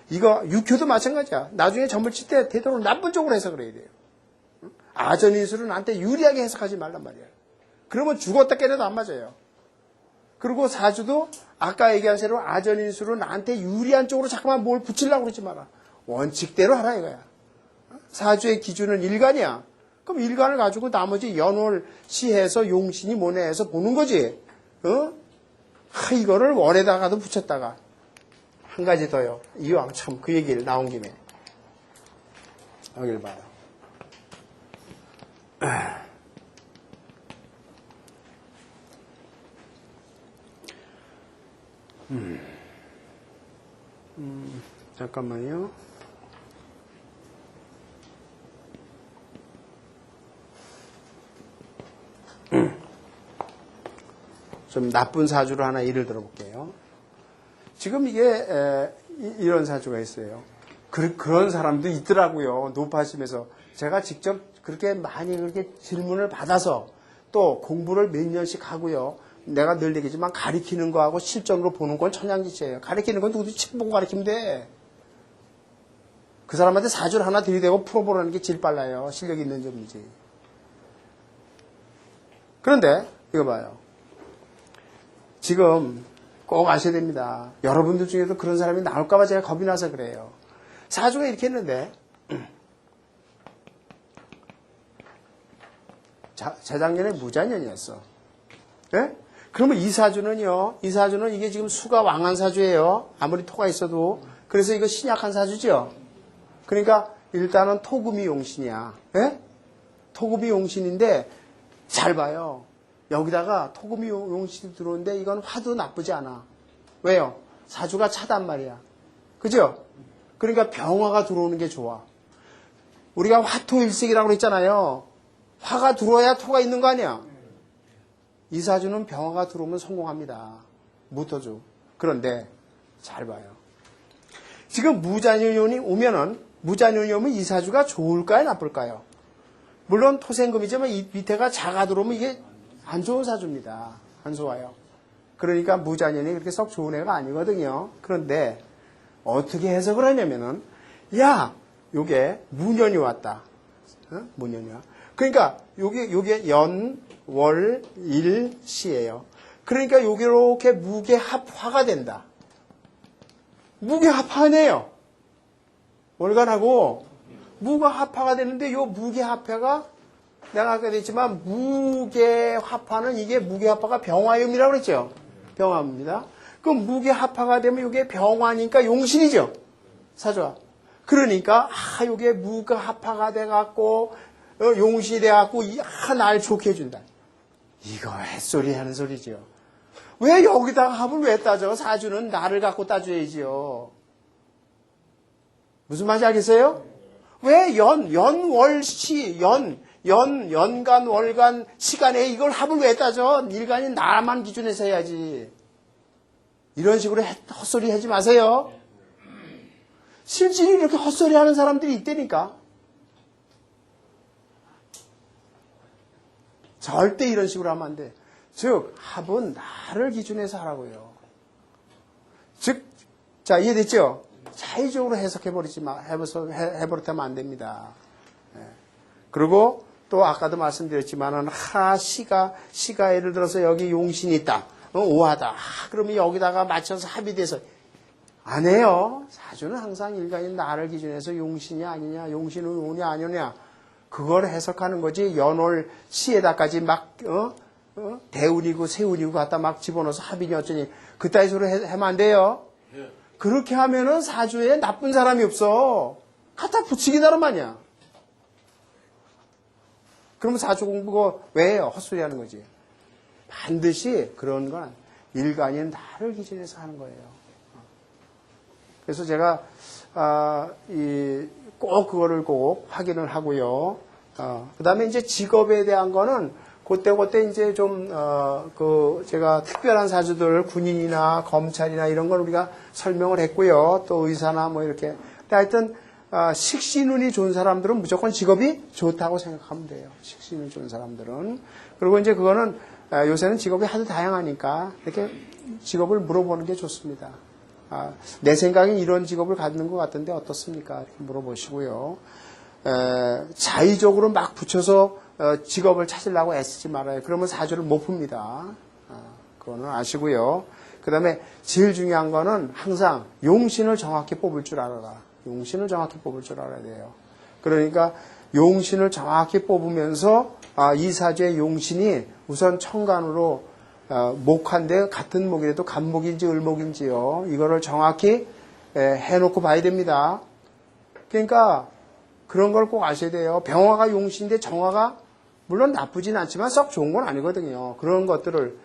S1: 이거 육효도 마찬가지야. 나중에 점을 칠 때 되도록 나쁜 쪽으로 해석을 해야 돼요. 아전인수를 나한테 유리하게 해석하지 말란 말이야. 그러면 죽었다 깨려도 안 맞아요. 그리고 사주도 아까 얘기한 대로 아전인수로 나한테 유리한 쪽으로 자꾸만 뭘 붙이려고 그러지 마라. 원칙대로 하라 이거야. 사주의 기준은 일간이야. 그럼 일간을 가지고 나머지 연월시해서 용신이 뭐네 해서 보는 거지. 이거를 월에다가도 붙였다가. 한 가지 더요. 이왕 참 그 얘기를 나온 김에. 여기를 봐요. 잠깐만요. 좀 나쁜 사주로 하나 예를 들어볼게요. 지금 이게 이런 사주가 있어요. 그런 사람도 있더라고요. 높아지면서 제가 직접 그렇게 많이 그렇게 질문을 받아서 또 공부를 몇 년씩 하고요. 내가 늘 얘기지만 가리키는 거하고 실전으로 보는 건 천양지체예요. 가리키는 건 누구도 책 보고 가리키면 돼. 그 사람한테 사주를 하나 들이대고 풀어보라는 게 제일 빨라요. 실력이 있는 점이지. 그런데 이거 봐요. 지금 꼭 아셔야 됩니다. 여러분들 중에도 그런 사람이 나올까 봐 제가 겁이 나서 그래요. 사주가 이렇게 했는데 재작년에 무자년이었어. 예? 그러면 이 사주는요. 이 사주는 이게 지금 수가 왕한 사주예요. 아무리 토가 있어도. 그래서 이거 신약한 사주죠. 그러니까 일단은 토금이 용신이야. 예? 토금이 용신인데 잘 봐요. 여기다가 토금이 용신이 들어오는데 이건 화도 나쁘지 않아. 왜요? 사주가 차단 말이야. 그죠? 그러니까 병화가 들어오는 게 좋아. 우리가 화토일색이라고 그랬잖아요. 화가 들어와야 토가 있는 거 아니야? 이 사주는 병화가 들어오면 성공합니다. 무토주. 그런데 잘 봐요. 지금 무자년이 오면은 무자년이 오면 이 사주가 좋을까요? 나쁠까요? 물론 토생금이지만 이 밑에가 자가 들어오면 이게 안 좋은 사주입니다. 안 좋아요. 그러니까 무자년이 그렇게 썩 좋은 애가 아니거든요. 그런데 어떻게 해석을 하냐면은 야, 요게 무년이 왔다. 무년이 와. 그러니까 요게 연, 월, 일, 시예요. 그러니까 요게 이렇게 무게합화가 된다. 무게합화네요. 월간하고 무게합화가 되는데 요 무게합화가 내가 아까 했지만 무게합화는 이게 무게합화가 병화음이라고 그랬죠. 병화입니다. 그럼 무게합화가 되면 이게 병화니까 용신이죠. 사주가. 그러니까 요게 무게합화가 돼갖고 용신이 돼갖고 날 좋게 해준다. 이거 햇소리 하는 소리죠. 왜 여기다가 합을 왜 따져? 사주는 나를 갖고 따져야지요. 무슨 말인지 알겠어요? 왜 연월시, 연간, 월간, 시간에 이걸 합을 왜 따져? 일간이 나만 기준해서 해야지. 이런 식으로 헛소리 하지 마세요. 실질이 이렇게 헛소리 하는 사람들이 있다니까. 절대 이런 식으로 하면 안 돼. 즉, 합은 나를 기준해서 하라고요. 즉, 자, 이해됐죠? 차이적으로 해버릇하면 안 됩니다. 네. 그리고 또 아까도 말씀드렸지만은 시가 예를 들어서 여기 용신이 있다. 오하다. 그러면 여기다가 맞춰서 합이 돼서 안 해요. 사주는 항상 일간인 나를 기준해서 용신이 아니냐, 용신은 오냐 아니냐. 그걸 해석하는 거지. 연월 시에다까지 막 대운이고 세운이고 갖다 막 집어넣어서 합이니 어쩌니 그따위 소리 하면 안 돼요. 그렇게 하면은 사주에 나쁜 사람이 없어. 갖다 붙이기 나름만이야. 그러면 사주 공부가 왜 해요? 헛소리 하는 거지. 반드시 그런 건 일간인 나를 기준해서 하는 거예요. 그래서 제가 꼭 그거를 꼭 확인을 하고요. 그 다음에 이제 직업에 대한 거는 그때 이제 좀 제가 특별한 사주들 군인이나 검찰이나 이런 걸 우리가 설명을 했고요. 또 의사나 뭐 이렇게. 근데 하여튼 식신운이 좋은 사람들은 무조건 직업이 좋다고 생각하면 돼요. 식신운이 좋은 사람들은. 그리고 이제 그거는 요새는 직업이 하도 다양하니까 이렇게 직업을 물어보는 게 좋습니다. 내 생각엔 이런 직업을 갖는 것 같은데 어떻습니까? 이렇게 물어보시고요. 자의적으로 막 붙여서 직업을 찾으려고 애쓰지 말아요. 그러면 사주를 못 풉니다. 그거는 아시고요. 그 다음에 제일 중요한 거는 항상 용신을 정확히 뽑을 줄 알아라. 용신을 정확히 뽑을 줄 알아야 돼요. 그러니까 용신을 정확히 뽑으면서 이 사주의 용신이 우선 천간으로 목한데 같은 목이라도 간목인지 을목인지요. 이거를 정확히 해놓고 봐야 됩니다. 그러니까 그런 걸 꼭 아셔야 돼요. 병화가 용신인데 정화가 물론 나쁘진 않지만 썩 좋은 건 아니거든요. 그런 것들을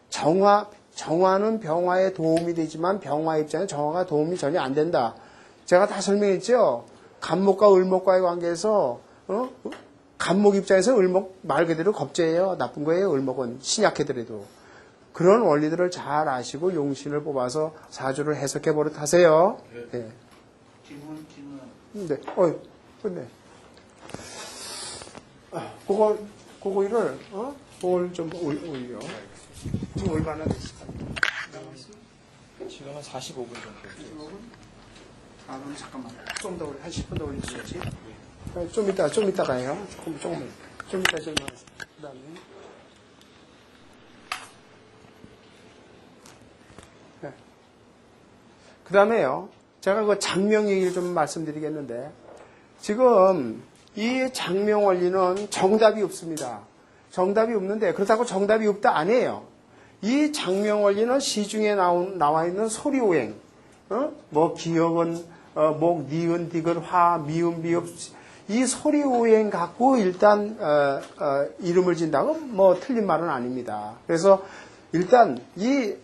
S1: 정화는 병화에 도움이 되지만 병화 입장에 정화가 도움이 전혀 안 된다. 제가 다 설명했죠. 간목과 을목과의 관계에서 간목 입장에서 을목 말 그대로 겁재예요. 나쁜 거예요. 을목은 신약해더라도. 그런 원리들을 잘 아시고 용신을 뽑아서 사주를 해석해 버릇하세요. 네.
S2: 질문.
S1: 네. 근데 그거 이를 뭘 좀 올려. 지금 얼마나 됐을까?
S2: 지금 한 45분 정도.
S1: 아, 그럼 잠깐만. 좀 더, 한 10분 더 올리시겠지? 좀 이따가 해요. 조금. 좀 이따 좀 하세요. 그 다음에. 네. 그 다음에요. 제가 그 장명 얘기를 좀 말씀드리겠는데, 지금 이 장명 원리는 정답이 없습니다. 정답이 없는데, 그렇다고 정답이 없다 아니에요. 이 장명 원리는 시중에 나와 있는 소리오행, 뭐 기역은 목, 니은, 디귿, 화, 미음, 비읍, 이 소리오행 갖고 일단 이름을 진다고 뭐 틀린 말은 아닙니다. 그래서 일단 이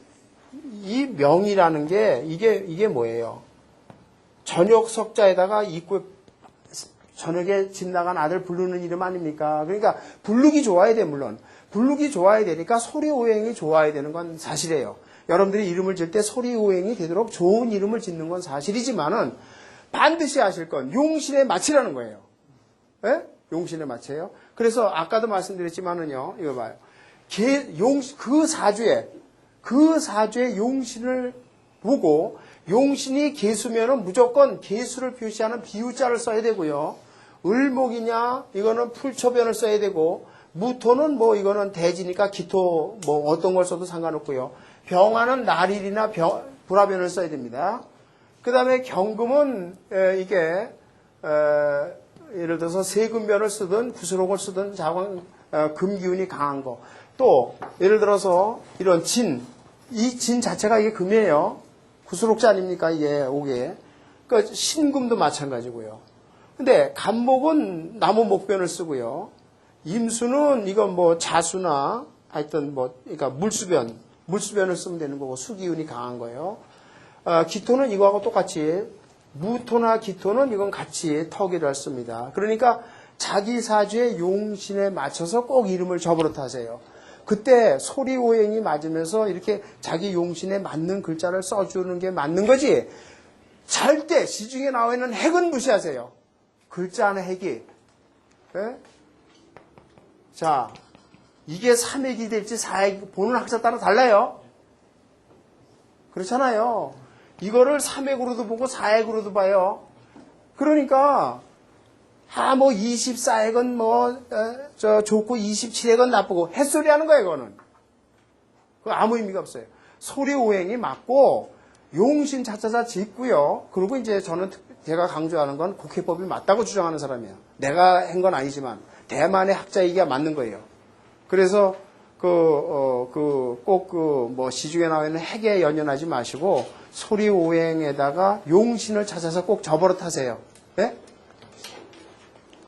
S1: 명이라는 게 이게 뭐예요? 저녁 석자에다가 입구에 저녁에 집 나간 아들 부르는 이름 아닙니까? 그러니까 부르기 좋아야 돼, 물론. 부르기 좋아야 되니까 소리오행이 좋아야 되는 건 사실이에요. 여러분들이 이름을 질 때 소리오행이 되도록 좋은 이름을 짓는 건 사실이지만은 반드시 아실 건 용신에 맞추라는 거예요. 예? 용신에 맞춰요. 그래서 아까도 말씀드렸지만은요, 이거 봐요. 그 사주에 용신을 보고 용신이 개수면은 무조건 개수를 표시하는 비유자를 써야 되고요. 을목이냐, 이거는 풀초변을 써야 되고, 무토는 뭐 이거는 대지니까 기토 뭐 어떤 걸 써도 상관없고요. 병화는 날일이나 불화변을 써야 됩니다. 그 다음에 경금은 이게 예를 들어서 세금변을 쓰든 구수록을 쓰든 금기운이 강한 거. 또 예를 들어서 이런 이 진 자체가 이게 금이에요. 구수록자 아닙니까? 이게 오게. 그러니까 신금도 마찬가지고요. 근데 간목은 나무 목변을 쓰고요. 임수는 이건 뭐 자수나 하여튼 뭐 그러니까 물수변을 쓰면 되는 거고 수기운이 강한 거예요. 기토는 이거하고 똑같이 무토나 기토는 이건 같이 터기를 씁니다. 그러니까 자기 사주의 용신에 맞춰서 꼭 이름을 접어놓으세요. 그때 소리오행이 맞으면서 이렇게 자기 용신에 맞는 글자를 써주는 게 맞는 거지. 절대 시중에 나와 있는 핵은 무시하세요. 글자 하나 핵이. 네? 자, 이게 3핵이 될지 4핵 보는 학자 따라 달라요. 그렇잖아요. 이거를 3핵으로도 보고 4핵으로도 봐요. 그러니까 뭐 24핵은 좋고 27핵은 나쁘고 햇소리 하는 거예요, 이거는. 그 아무 의미가 없어요. 소리오행이 맞고 용신 자차자 짓고요. 그리고 이제 제가 강조하는 건 국회법이 맞다고 주장하는 사람이에요. 내가 한 건 아니지만 대만의 학자 얘기가 맞는 거예요. 그래서 꼭 시중에 나와 있는 핵에 연연하지 마시고 소리오행에다가 용신을 찾아서 꼭 접어놓으세요. 네?